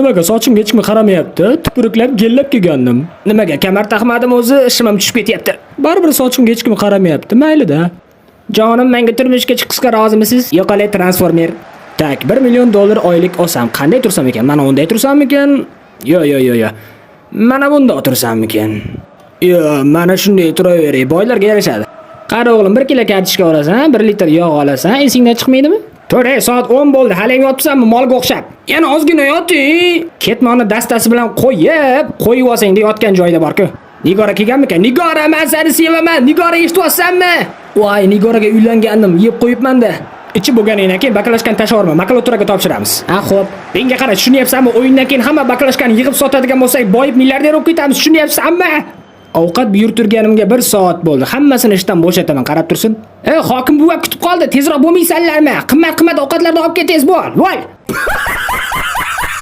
Nimaga sochimga hech kim qaramayapti? Tupuruklab, gellab kelgandim. Nimaga kamar taqmadim o'zi, ishim ham tushib ketyapti. Baribir sochimga hech kim qaramayapti. Mayli-da. Jonim, menga turmushga chiqishga rozimisiz? Yo'qolay transformer. Tak, $1 million oylik olsam, qanday tursam ekan? Mana unday tursammikan? Yo. Mana bunda o'tirsammikan? Yo, mana shunday turaveray, boylarga yarashadi. Qara o'g'lim, 1 kilo kartoshka olasan, 1 litr yog' olasan, esingdan chiqmaydimi? To'g'ri, soat 10 bo'ldi, hali yotibsanmi molga o'xshab? Yana ozgina yoting. Ketmonni dastasi bilan qo'yib olsang-da yotgan joyda bor-ku. Nigora kelganmikan? Nigora, men seni sevaman. Nigora, eshityapsanmi? Voy, Nigoraga uylangandim, yeb qo'yibman-da. Ichi bo'lganidan keyin bakalashkani tashlaverma, makuloturaga topshiramiz. Ha, xo'p. Menga qara, tushunyapsanmi? O'yindan keyin hamma bakalashkani yig'ib sotadigan bo'lsak, boyib milliarder bo'lib ketamiz, tushunyapsanmi? Ovqat buyurtirganimga 1 soat bo'ldi. Hammasini ishdan bo'shataman, qarab tursin. Hokim buva kutib qoldi. Tezroq bo'lmaysanlarmi? Qimmat ovqatlarni olib ketingiz bo'l. Voy!